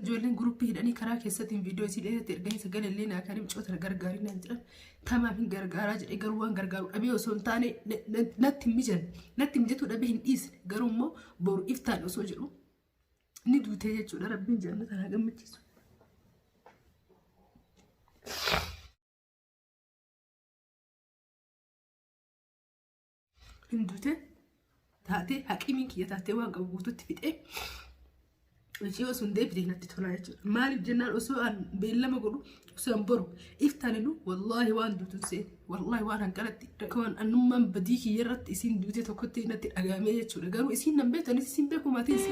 جولين جروب هيداني كرا كيساتين فيديو سيدي ترجعي سجل اللي ناكريم شوت الجرجارين نجرا تمام من جرجارج إجروان جرجار أبي وصون تاني نتم مجتو أبي هنديس جرومو بور إفتان وسوجرو ندو تيجي شو ربي جنة أنا جمت يسوع هندوته تاتي حكيمين كي تاتي واقع وقوتو تفيد إيه وشيء سندي بدينا تطلعي مالي الجنة أسوأ بيلا ما قولوا أسوأ برو إفتانلو والله وان دوتنسي والله وان هنقلت كون أنو من بديك يرت إسين دوتي تكتي نتي أجامية شو لقالوا إسين نبيت أنا إسين بيكو ما تنسي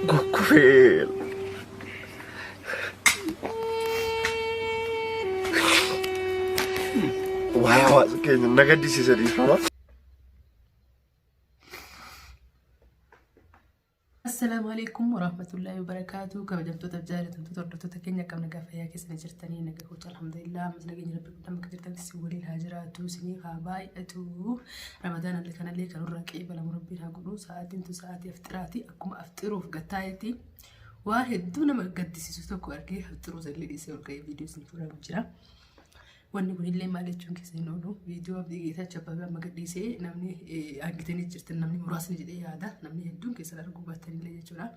كوكويل واو كذا نقدي سيسري فما السلام عليكم ورحمة الله وبركاته كما جمتو تبجالة تنتو تكينيا كم نقافيا كيس نجرتني نقاكوش الحمد لله مزلقين ربي قدام كجرتن تسولي الهاجراتو سني غاباي أتو رمضان اللي كان لي كانوا راكعي بلا مربينا قولوا ساعات انتو ساعات يفتراتي أكم أفتروا في قطايتي واحد دون ما قدسي سوتوكو أركي أفتروا زي اللي يسير كي فيديو سنفورا بجرا wanni kun illee maal jechuun keessa hin oolu viidiyoo abdii geetaa chabbabee amma gadhiisee namni argitanii jirtan namni muraasni jedhee yaada namni hedduun keessa arguu baatanillee jechuudha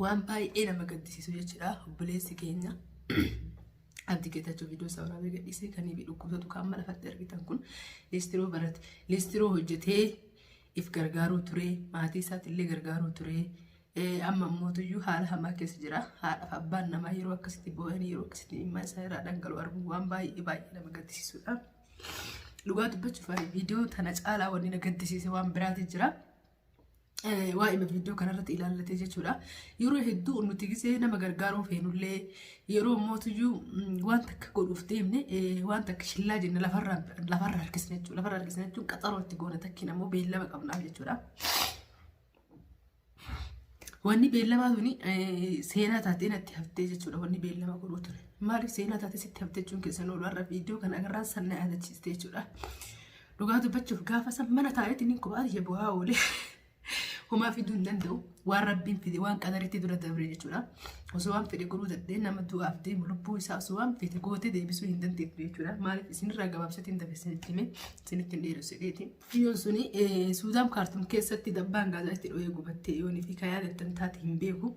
waan baay'ee nama gaddisiisu jechuudha obboleessi keenya abdii geetachuu viidiyoo isaa waraabee gadhiisee kan inni dhukkubsatu kan amma lafatti argitan kun leestiroo barate leestiroo hojjetee if gargaaruu ture maatii isaatiillee gargaaruu ture amma mootuyyuu haala hamaa keessa jira haadha fi abbaan namaa yeroo akkasitti boo'anii yeroo akkasitti dhimma isaa irraa dhangala'u arguun waan baay'ee nama gaddisiisudha. Dhugaa dubbachuuf viidiyoo tana caalaa wanni na gaddisiise waan biraati jira. Waa'ee viidiyoo kanarratti ilaallatee jechuudha. Yeroo hedduu nuti gisee nama gargaaruu feenullee yeroo mootuyyuu waan takka godhuuf deemne waan takka shillaa jenne lafarra harkisne jechuudha. Lafarra harkisne jechuun qaxaroo itti goona takkiin ammoo beellama qabnaaf jechuudha. wanni beellama tuni seenaa taatee natti haftee jechuudha wanni beellama godhuu ture maaliif seenaa taatee sitti haftee jechuun keessan oolu har'a viidiyoo kana agarraan sanna yaadachiiste jechuudha dhugaa dubbachuuf gaafa san mana taa'eetiin hin kophaati bu'aa oolee homaa fiduu hin danda'u waan rabbiin fide waan qadaritti dura dabre jechuudha osoo waan fide godhuu danda'e nama du'aaf deemu lubbuu isaa osoo waan fide gootee deebisuu hin dandeettu jechuudha maaliif isinirraa gabaabsatiin dabeessanii dhime isinitti hin dheeressu dheeti biyyoon suni suudaan kaartuun keessatti dabbaan gaazaa itti dho'ee gubattee yoonii fi kayaa dattan taate hin beeku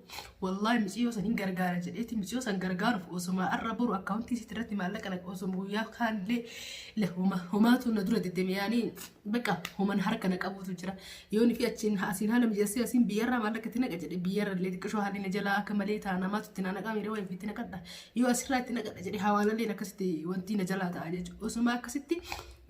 wallaahi miciyoo san hin gargaara jedheeti miciyoo san gargaaruuf osuma arra boru akkaawuntii sitti irratti maallaqa naqa osuma guyyaa kaanillee homaatu na dura deddeeme yaanii bakka homan harka na qabuutu jira yoonii fi achiin asiin haala mijeessee asiin biyyarraa maallaqa itti naqa jedhe biyyarra illee xiqqishoo haalli na jalaa akka malee ta'a namaatu itti naqa miidhee wayii itti naqadha yoo asirraa itti naqadha jedhe hawaalalleen akkasitti wanti na jalaa ta'a jechuudha osuma akkasitti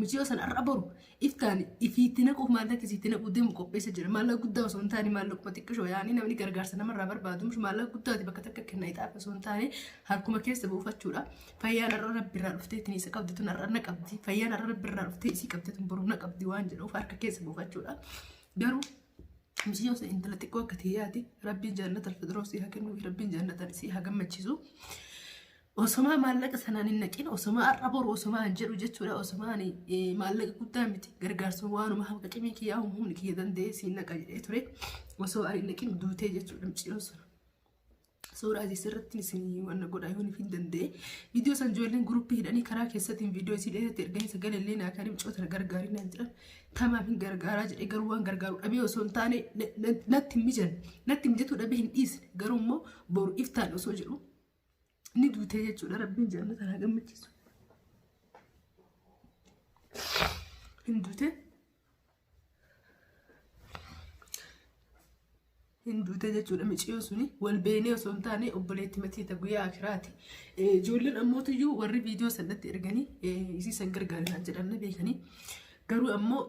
miciyoo san arra boru iftaan ifiitti naquuf maallaqa isiitti naquu deemu qopheessa jira maallaqa guddaa osoo hin taane maallaquma xiqqishoo yaanii namni gargaarsa namarraa barbaadu maallaqa guddaati bakka takka kenna ixaafa osoo hin taane harkuma keessa buufachuudha fayyaan arra rabbiirraa dhuftee ittiin isa qabdi tun arra na qabdi fayyaan arra rabbiirraa dhuftee isii qabdi tun boruu na qabdi waan jedhuuf harka keessa buufachuudha garuu miciyoo san intala xiqqoo akka ta'eeti rabbiin jannata alfirdawsii haa kennuuf rabbiin jannata isii haa gammachiisu osoma maallaqa sanaan hin naqin osoma arra boru osoma hin jedhu jechuudha osomaan maallaqa guddaa miti gargaarsa waanuma hamqa qimii kiyyaa humni kiyya danda'ee siin naqa jedhee ture osoo ari naqin duutee jechuudha miciyoo sun suuraa asirratti isin wanna godha yoon hin danda'e viidiyoo san ijoolleen guruppii hidhanii karaa keessattiin viidiyoo isii dheeratti erganii sagalee illee naakanii micoota gargaarii naan jedhan tamaaf hin gargaaraa jedhee garuu waan gargaaru dhabee osoo hin taane natti mijatu dhabee hin dhiisne garuu immoo boru iftaan osoo jedhu ni duutee jechuudha rabbiin jannata haa gammachiisu hin duutee hinduute jechuudha miciyoo suni wal beenee osoo hin taane obboleetti matiita guyyaa akiraati ijoolleen ammootiyyuu warri viidiyoo sanatti erganii isii san gargaarinaan jedhamne beekanii garuu ammoo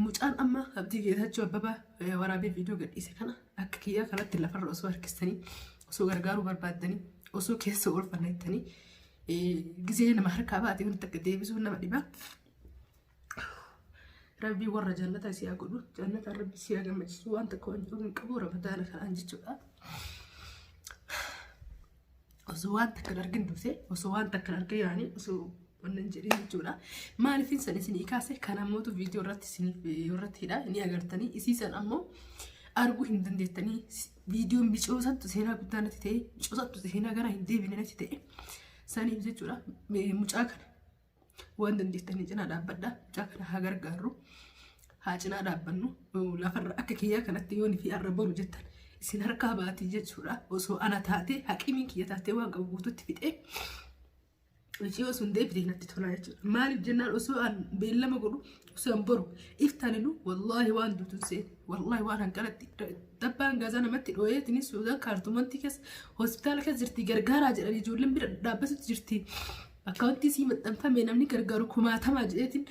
mucaan amma abdii geetachuu abbaba waraabee viidiyoo gadhiise kana akka kiyyaa kanatti lafarra osoo harkistanii osoo gargaaruu barbaaddanii osoo keessa oolfannettanii gizee nama harkaa baatee wanti akka deebisuu nama dhibaa rabbii warra jannata isii haa godhu jannata rabbii isii haa gammachiisu waan takka waan jedhu hin qabu ramadaana kanaan jechuudha osoo waan takka argin duuse osoo waan takka argin yaanii osoo wannan jedhin jechuudha maaliifin san isinii kaase kan ammootu viidiyoo irratti isiniif irratti hidha ni agartanii isiisan ammoo arguu hin dandeettanii viidiyoon micoosattu seenaa guddaa natti ta'e micoosattu seenaa gara hin deebine natti ta'e saniif jechuudha mucaa kana waan dandeettanii cinaa dhaabbadha mucaa kana haa gargaarru haa cinaa dhaabbannu lafarra akka kiyyaa kanatti yoon fi arra boru jettan isin harkaa baatii jechuudha osoo ana taate haqimiin kiyya taatee waan qabu guututti fixee Wajjii osoo deebitee natti tolaa jechuudha. Maaliif jennaan osoo an beellama godhu osoo an boru iftaanilu wallaahi waan duutun seene wallaahi waan hanqalatti dabbaan gaazaa namatti dhooyeetini suudaan kaartumantii keessa hospitaala keessa jirti gargaaraa jedhanii ijoolleen bira dhaabbatutti jirti. Akkaawuntii sii maxxanfamee namni gargaaru kumaatamaa jedheetiin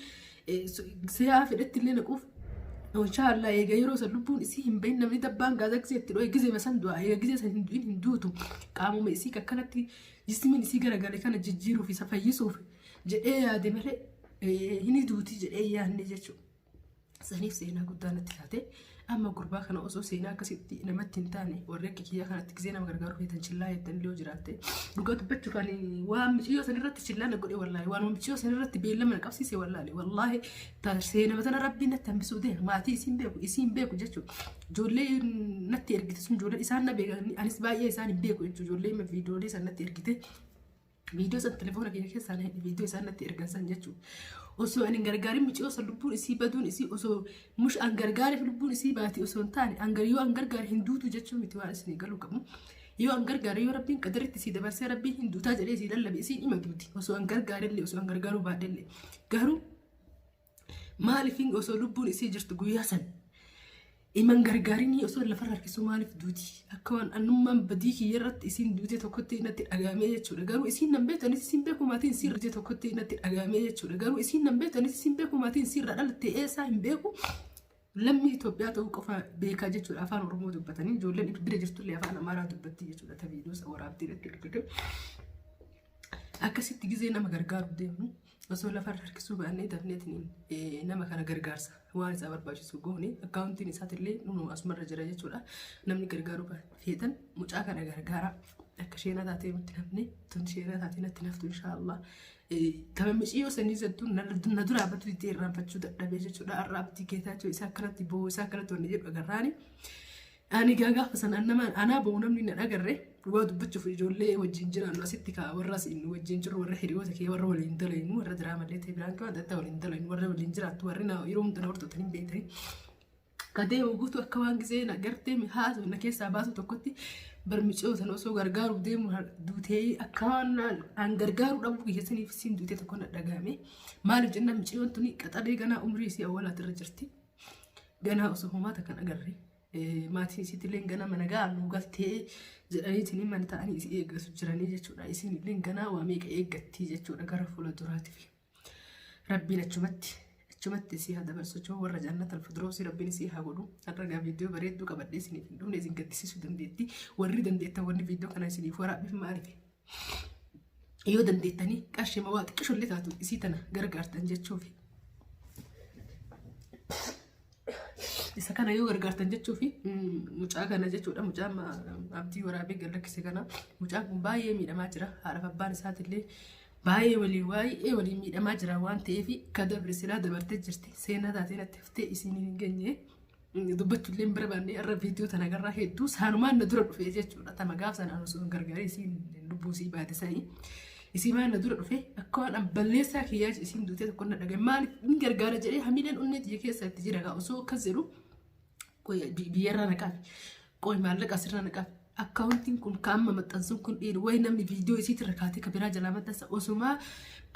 si'aa fedhetti illee naquuf. Inshaallah eega yeroo san lubbuun isii hin bahin namni dabbaan gaazaa gisee itti dhooye gisee masan du'a eega gisee san hin duutu qaamuma isii akkanatti jismiin isii garagalee kana jijjiiruuf isa fayyisuuf jedhee yaade malee hin duuti jedhee yaadne jechuudha. Saniif seenaa guddaa natti taate amma gurbaa kana osoo seenaa akkasitti namatti hin taane warri akka kiyyaa kanatti gisee nama gargaaru feetan chillaa jettan illee jiraatte dhugaa dubbachuuf ani waan michiyyoo san irratti chillaa na godhe wallaahi waan michiyyoo san irratti beellama na qabsiise wallaahi seenaa matana rabbiin natti hambisuu dee maatii isiin beeku jechuudha. Ijoollee natti ergite sun ijoollee isaan na beekan anis baay'ee isaan hin beeku jechuudha. Ijoollee viidiyoolee san natti ergite viidiyoo san telefoona keenya keessaa viidiyoo isaan natti ergan san jechuudha. Osoo ani gargaarin michiyyoo san lubbuun isii baduun isii osoo mush an gargaariif lubbuun isii baati osoo hin taane yoo an gargaare hin duutu jechuun miti waan isin galuu qabu. Yoo an gargaare yoo rabbiin qadaritti isii dabarsee rabbiin hin duutaa jedhee isii lallabe isiin dhima duuti osoo an gargaarellee osoo an gargaaruu baadhellee garuu maaliifin osoo lubbuun isii jirtu guyyaa san iman gargaarinii osoo lafarra harkisuu maaliif duuti akka waan annummaan badii kiyya irratti isiin duutee tokkotti natti dhagaamee jechuudha. Garuu isiin nan beektanis isiin beeku maatiin isiin duutee tokkotti natti dhagaamee jechuudha. Garuu isiin nan beektanis isiin beeku maatiin isiin irraa dhalattee eessaa hin beeku lammii Itoophiyaa ta'uu qofa beekaa jechuudha. Afaan Oromoo dubbatanii ijoolleen bira jirtullee afaan Amaaraa dubbatti jechuudha. Tabiidoo waraabdee natti ergite akkasitti gisee nama gargaaru deemu osoo lafarra harkisuu baannee dafneetiin nama kana gargaarsa waan isaa barbaachisu goone akkaawuntiin isaatiillee nunu asumarra jira jechuudha. Namni gargaaruu feetan mucaa kana gargaara akka sheenaa taatee nutti nafne tun sheenaa taatee natti naftu inshaallah. Kama michiyyoo sanii zattuun na dura abbattu itti irraanfachuu dadhabee jechuudha. Arraabtii keetaachuu isaa akkanatti bo'uu isaa akkanatti wanni jedhu agarraani. Ani gaafa sanaan nama anaa bo'uu namni na agarre waa dubbachuuf ijoollee wajjin jiran asitti kaa warra asiin wajjin jiru warra hiriyoota kee warra waliin dalaynu warra diraamallee ta'e biraan kan adda waliin dalaynu warra waliin jiraattu warri yeroo hundaa hortotanii beekanii. Kadee guutuu akka waan gisee na gartee haatu na keessaa baasu tokkotti barmichoo san osoo gargaaruuf deemu duutee akka waan an gargaaruu dhabu keessaniif siin duutee tokko na dhagaame maaliif jenna michiyoon tuni qaxalee ganaa umrii isii awwaalaatirra jirti. Ganaa osoo homaata kan agarre maatii isiitillee gana mana gaanu galtee jedhaniitiin mana ta'anii isii eeggatu jiranii jechuudha. Isinillee ganaa waa meeqa eeggatti jechuudha gara fuula duraatiif. Rabbiin achumatti isii haa dabarsu warra jannata alfuduroosi rabbiin isii haa godhu. Har'a viidiyoo bareedduu qabadhee isiniif hin dhumne isin gaddisiisuu dandeetti. Warri dandeettan wanni viidiyoo kana isiniif waraabbiif maaliif? Yoo dandeettanii qarshima waa xiqqishollee taatu isii tana gargaartan jechuufi. Isa kana yoo gargaartan jechuufi mucaa kana jechuudha. Mucaa abdii waraabee gallakkise kana mucaan kun baay'ee miidhamaa jira. Haadhaaf abbaan isaatillee baay'ee waliin miidhamaa jira waan ta'eef kadabri silaa dabartee jirti. Seenaa taatee natti haftee isiin hin geenye dubbachuullee hin barbaanne irra viidiyoo tana agarraa hedduu saanumaan na dura dhufee jechuudha. Tama gaaf sanaan osoo gargaaree isiin lubbuu isii baate sanii. Isiin maan na dura dhufee akka waan balleessaa kiyyaa isiin duutee tokko na dhagaye maaliif hin gargaara jedhee hamileen onnee xiyya keessa itti jira osoo akkas jedhu biyyarraa naqaaf qoy maallaqa asirraa naqaaf akkaawuntiin kun kaamma maxxansuun kun dhiiru wayi namni viidiyoo isiitirra kaatee kabiraa jalaa maxxansa osumaa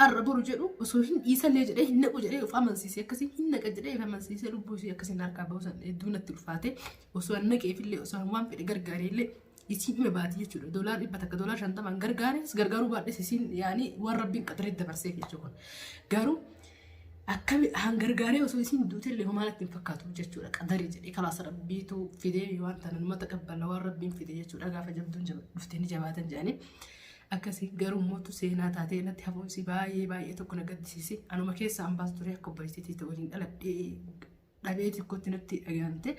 arra boru jedhu osoo hin dhiisallee jedhee hin naqu jedhee of amansiisee akkasii hin naqa jedhee of amansiisee lubbuu isii akkasiin harkaa ba'uusan hedduu natti ulfaate osoo an naqeefillee osoo waan fedhe gargaareellee isiin dhima baati jechuudha. Doolaar 100 akka doolaar 50 gargaares gargaaruu baadhes isiin yaani waan rabbiin qaxaree dabarsee jechuudha. Garuu akkami hangargaaree osoo isiin duutellee homaanatti hin fakkaatu jechuudha. Qadarii jedhee kalaasa rabbiitu fidee waan tanan uummata qabbala waan rabbiin fide jechuudha. Gaafa jabduun dhuftee ni jabaatan jedhanii akkasii garuu mootu seenaa taatee natti hafuunsi baay'ee tokko na gaddisiise. Anuma keessa ambaas ture akka obboleettii ta'u waliin dhaladhee dhabee xiqqootti natti dhagahamte.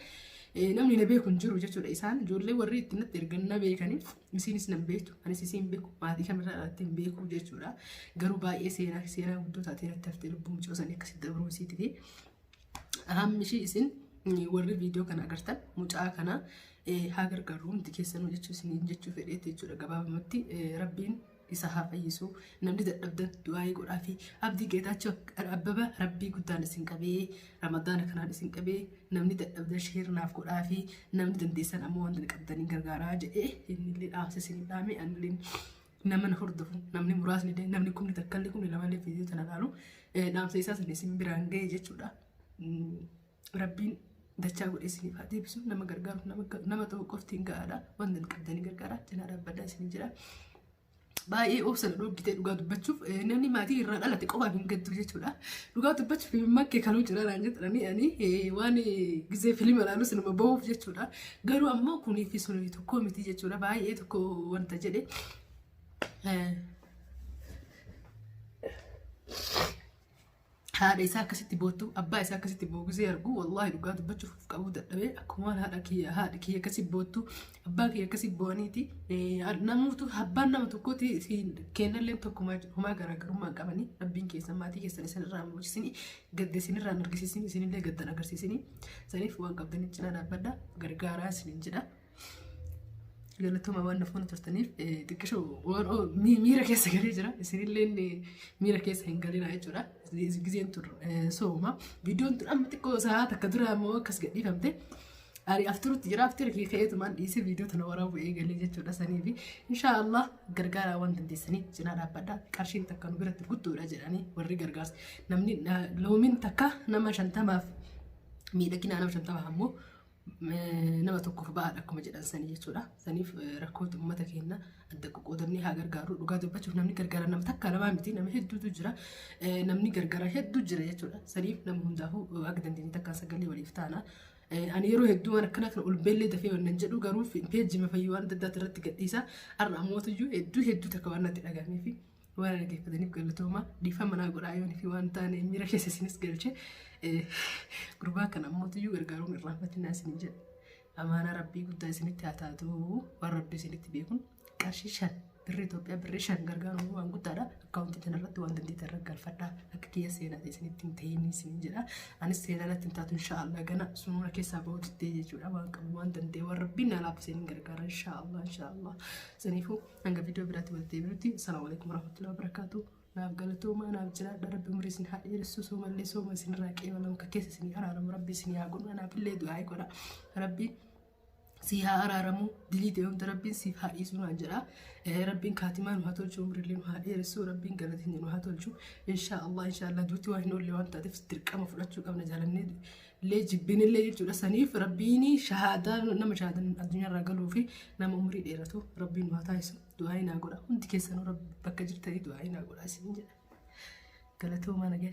Namni na beeku hin jiru jechuudha. Isaan ijoollee warri itti natti ergan na beekaniif isiinis nan beektu anis isiin beeku maatii kamirraa dhalattee hin beeku jechuudha. Garuu baay'ee seenaa guddoo taatee natti haftee lubbuu mucoo sanii akkasitti dabruu isiiti fi hammi ishii isin warri viidiyoo kana agartan mucaa kana haa gargaaru hundi keessanuu jechuu fedheetti jechuudha gabaabumatti rabbiin isa haa fayyisu namni dadhabdan du'aayii godhaa fi abdii geetaachoo abbaba rabbii guddaan isin qabee ramadaana kanaan isin qabee namni dadhabdan sheernaaf godhaa fi namni dandeessan ammoo wanta qabdanii gargaaraa jedhee innillee dhaamsa isin dhaame anillee nama na hordofu namni muraasni illee namni kumni takkallee kumni lamallee viidiyoo tana ilaalu dhaamsa isaa sana isin biraan ga'e jechuudha. Rabbiin dachaa godhee isiniif haa deebisu nama gargaaru nama ta'u qoftiin ga'aadha wanta qabdanii gargaara cinaa dhaabbadaa isin jira. Baay'ee obsa dhoggitee dhugaa dubbachuuf namni maatii irraa dhalate qofaaf hin gaddu jechuudha. Dhugaa dubbachuuf makkee kanuu jiraaraan jedhanii ani waan gizee fiilima ilaalu sinuma bahuuf jechuudha. Garuu ammoo kunii fi sunii tokko miti jechuudha. Baay'ee tokko wanta jedhe haadha isaa akkasitti boottu abbaa isaa akkasitti boogusee argu wallaahi dhugaa dubbachuuf qabu dadhabee akkuma haadha kiyya akkasii boottu abbaa kiyya akkasii bo'aniiti namoota abbaan nama tokkooti kennallee tokkuma homaa garaagarummaa qabanii rabbiin keessan maatii keessan isinirraa muchisanii gadda isinirraa argisiisanii isinillee gaddan agarsiisanii saniif waan qabdanii cinaa dhaabbadhaa gargaaraa isiniin jedha. Galatuma waan nafoon turtaniif xiqqishoo waan miira keessa galee jira isinillee miira keessa hin galina jechuudha. Gizeen tur sooma viidiyoon tun amma xiqqoo sa'aat akka dura ammoo akkas gadhiifamte ari afturutti jira aftira kee ka'eetumaan dhiisee viidiyoo tana waraabu eegalee jechuudha sanii fi inshaallah gargaaraa waan dandeessanii cinaa dhaabbadhaa qarshiin takka nu biratti guddoodha jedhanii warri gargaarsa namni loomiin takka nama 50 miidhaginaa nama 50 ammoo nama tokkoof ba'aadha akkuma jedhan sanii jechuudha. Saniif rakkoota uummata keenya adda qoqqoodamnee haa gargaaru dhugaa dubbachuuf namni gargaara nama takka lamaa miti nama hedduutu jira namni gargaara hedduu jira jechuudha. Saniif nama hundaafuu akka dandeenye takkaan sagalee waliif taana. Ani yeroo hedduu waan akkana kana ol beellee dafee wannan jedhu garuu peejjima fayyuu waan adda addaati irratti gadhiisa har'a ammootuyyuu hedduu takka waan natti dhagahamee fi waan dhaggeeffataniif galatooma dhiifama naa godhaa yoon fi waan taane miira keessa isinis galche gurbaa kana ammootuyyuu gargaaruun irraanfatinaa isin jedha amaana rabbii guddaa isinitti haa taatu waan rabbii isinitti beekun qarshii 5 birrii Itoophiyaa birrii 5 gargaaruun waan guddaadha akkaawuntii kanarratti waan dandeettan irra galfadhaa akka kiyya seenaa isinitti hin ta'in isin jedha anis seenaa irratti hin taatu inshaallah gana sunuma keessaa bahuu diddee jechuudha waan qabu waan danda'e waan rabbiin naa laafisee hin gargaara inshaallah saniifuu hanga viidiyoo biraatti walitti deebinutti assalaamu alaikum warahmatullahi wabarakaatuh. Naaf galatooma naaf jira darabbi umrii isin haa dheeressu soomallee sooma isin irraa qeebalam ka keessa isin araaramu rabbi isin haa godhu naaf illee du'aa godha rabbiin si haa araaramu dilii ta'eemta rabbiin siif haa dhiisu naan jedha rabbiin kaatimaa nu haa tolchu umriillee nu haa dheeressu rabbiin galatiin nu haa tolchu inshaallah duuti waan hin oolle waan taateef dirqama fudhachuu qabna jaalannee illee jibbinillee jechuudha saniif rabbiin shahaadaa nama shahaadan addunyaarraa galuu fi nama umrii dheeratu rabbiin nu haa taasisu du'aa naa godha hundi keessanuu bakka jirtanii du'aa naa godha isin jedha galatooma nagaa.